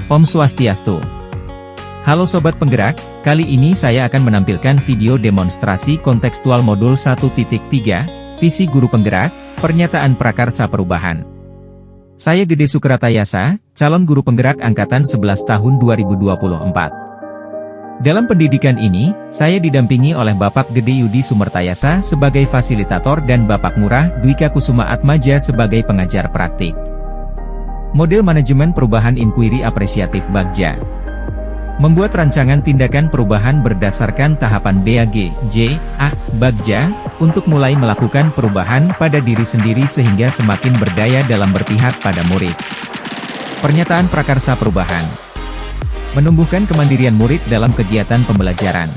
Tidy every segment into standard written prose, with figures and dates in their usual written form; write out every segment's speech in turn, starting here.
Om Swastiastu. Halo Sobat Penggerak, kali ini saya akan menampilkan video demonstrasi kontekstual modul 1.3, Visi Guru Penggerak, Pernyataan Prakarsa Perubahan. Saya Gede Sukratayasa, calon guru penggerak Angkatan 11 tahun 2024. Dalam pendidikan ini, saya didampingi oleh Bapak Gede Yudi Sumertayasa sebagai fasilitator dan Bapak Ngurah Dwika Kusuma Atmaja sebagai pengajar praktik. Model Manajemen Perubahan Inquiry Apresiatif Bagja. Membuat rancangan tindakan perubahan berdasarkan tahapan BAG, J, A, Bagja, untuk mulai melakukan perubahan pada diri sendiri sehingga semakin berdaya dalam berpihak pada murid. Pernyataan Prakarsa Perubahan. Menumbuhkan kemandirian murid dalam kegiatan pembelajaran.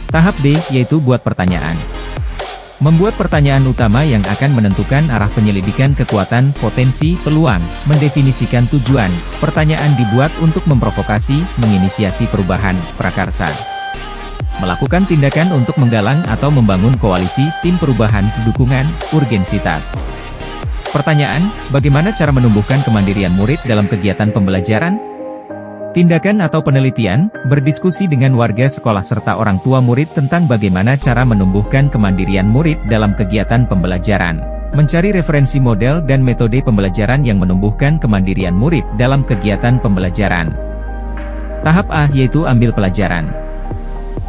Tahap B, yaitu buat pertanyaan. Membuat pertanyaan utama yang akan menentukan arah penyelidikan kekuatan, potensi, peluang, mendefinisikan tujuan. Pertanyaan dibuat untuk memprovokasi, menginisiasi perubahan, prakarsa. Melakukan tindakan untuk menggalang atau membangun koalisi, tim perubahan, dukungan, urgensitas. Pertanyaan, bagaimana cara menumbuhkan kemandirian murid dalam kegiatan pembelajaran? Tindakan atau penelitian, berdiskusi dengan warga sekolah serta orang tua murid tentang bagaimana cara menumbuhkan kemandirian murid dalam kegiatan pembelajaran. Mencari referensi model dan metode pembelajaran yang menumbuhkan kemandirian murid dalam kegiatan pembelajaran. Tahap A, yaitu ambil pelajaran.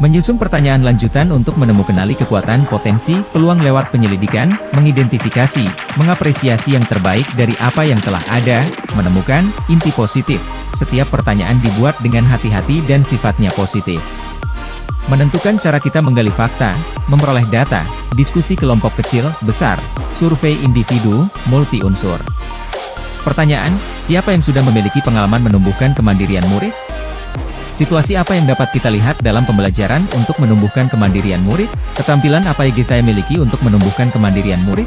Menyusun pertanyaan lanjutan untuk menemukanali kekuatan, potensi, peluang lewat penyelidikan, mengidentifikasi, mengapresiasi yang terbaik dari apa yang telah ada, menemukan inti positif. Setiap pertanyaan dibuat dengan hati-hati dan sifatnya positif. Menentukan cara kita menggali fakta, memperoleh data, diskusi kelompok kecil, besar, survei individu, multi unsur. Pertanyaan, siapa yang sudah memiliki pengalaman menumbuhkan kemandirian murid? Situasi apa yang dapat kita lihat dalam pembelajaran untuk menumbuhkan kemandirian murid? Ketampilan apa yang saya miliki untuk menumbuhkan kemandirian murid?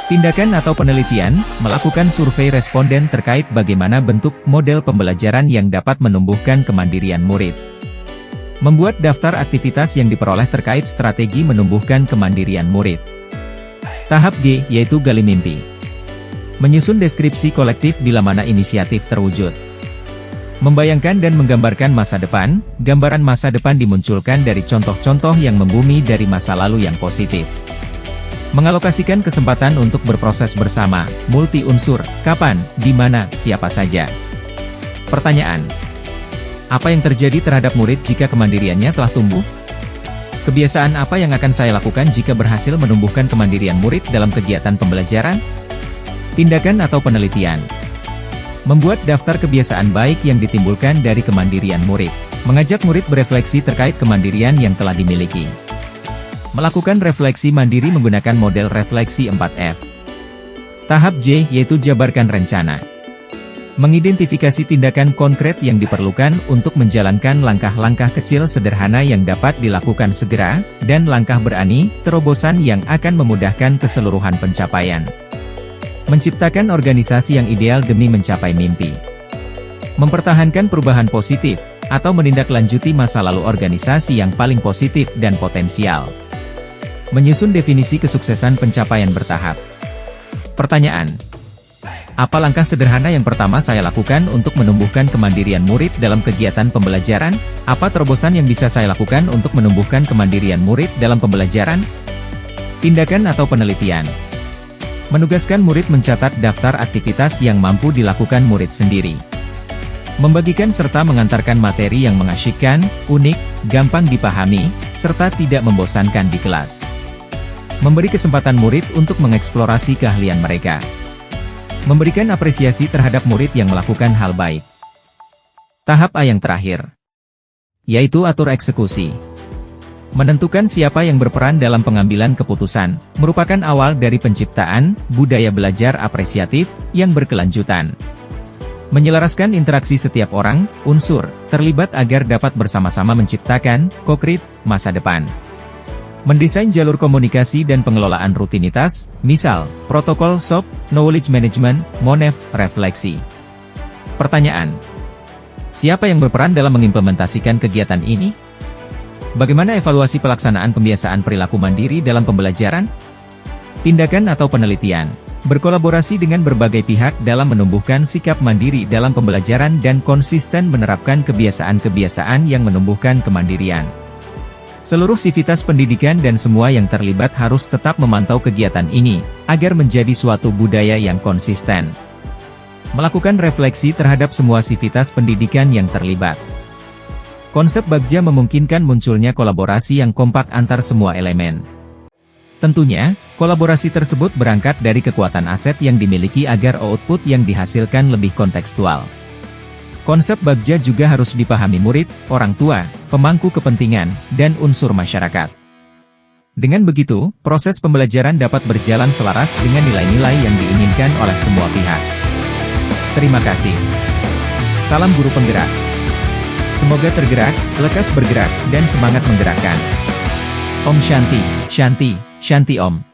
Tindakan atau penelitian, melakukan survei responden terkait bagaimana bentuk model pembelajaran yang dapat menumbuhkan kemandirian murid. Membuat daftar aktivitas yang diperoleh terkait strategi menumbuhkan kemandirian murid. Tahap G, yaitu gali mimpi. Menyusun deskripsi kolektif bila mana inisiatif terwujud. Membayangkan dan menggambarkan masa depan, gambaran masa depan dimunculkan dari contoh-contoh yang membumi dari masa lalu yang positif. Mengalokasikan kesempatan untuk berproses bersama, multi unsur, kapan, di mana, siapa saja. Pertanyaan. Apa yang terjadi terhadap murid jika kemandiriannya telah tumbuh? Kebiasaan apa yang akan saya lakukan jika berhasil menumbuhkan kemandirian murid dalam kegiatan pembelajaran? Tindakan atau penelitian. Membuat daftar kebiasaan baik yang ditimbulkan dari kemandirian murid. Mengajak murid berefleksi terkait kemandirian yang telah dimiliki. Melakukan refleksi mandiri menggunakan model refleksi 4F. Tahap J, yaitu jabarkan rencana. Mengidentifikasi tindakan konkret yang diperlukan untuk menjalankan langkah-langkah kecil sederhana yang dapat dilakukan segera, dan langkah berani, terobosan yang akan memudahkan keseluruhan pencapaian. Menciptakan organisasi yang ideal demi mencapai mimpi. Mempertahankan perubahan positif, atau menindaklanjuti masa lalu organisasi yang paling positif dan potensial. Menyusun definisi kesuksesan pencapaian bertahap. Pertanyaan. Apa langkah sederhana yang pertama saya lakukan untuk menumbuhkan kemandirian murid dalam kegiatan pembelajaran? Apa terobosan yang bisa saya lakukan untuk menumbuhkan kemandirian murid dalam pembelajaran? Tindakan atau penelitian. Menugaskan murid mencatat daftar aktivitas yang mampu dilakukan murid sendiri. Membagikan serta mengantarkan materi yang mengasyikkan, unik, gampang dipahami, serta tidak membosankan di kelas. Memberi kesempatan murid untuk mengeksplorasi keahlian mereka. Memberikan apresiasi terhadap murid yang melakukan hal baik. Tahap A yang terakhir, yaitu atur eksekusi. Menentukan siapa yang berperan dalam pengambilan keputusan, merupakan awal dari penciptaan budaya belajar apresiatif yang berkelanjutan. Menyelaraskan interaksi setiap orang, unsur, terlibat agar dapat bersama-sama menciptakan, konkret, masa depan. Mendesain jalur komunikasi dan pengelolaan rutinitas, misal, protokol SOP, knowledge management, MONEF, refleksi. Pertanyaan. Siapa yang berperan dalam mengimplementasikan kegiatan ini? Bagaimana evaluasi pelaksanaan pembiasaan perilaku mandiri dalam pembelajaran? Tindakan atau penelitian. Berkolaborasi dengan berbagai pihak dalam menumbuhkan sikap mandiri dalam pembelajaran dan konsisten menerapkan kebiasaan-kebiasaan yang menumbuhkan kemandirian. Seluruh sivitas pendidikan dan semua yang terlibat harus tetap memantau kegiatan ini, agar menjadi suatu budaya yang konsisten. Melakukan refleksi terhadap semua sivitas pendidikan yang terlibat. Konsep Bagja memungkinkan munculnya kolaborasi yang kompak antar semua elemen. Tentunya, kolaborasi tersebut berangkat dari kekuatan aset yang dimiliki agar output yang dihasilkan lebih kontekstual. Konsep Bagja juga harus dipahami murid, orang tua, pemangku kepentingan, dan unsur masyarakat. Dengan begitu, proses pembelajaran dapat berjalan selaras dengan nilai-nilai yang diinginkan oleh semua pihak. Terima kasih. Salam guru penggerak. Semoga tergerak, lekas bergerak, dan semangat menggerakkan. Om Shanti, Shanti, Shanti Om.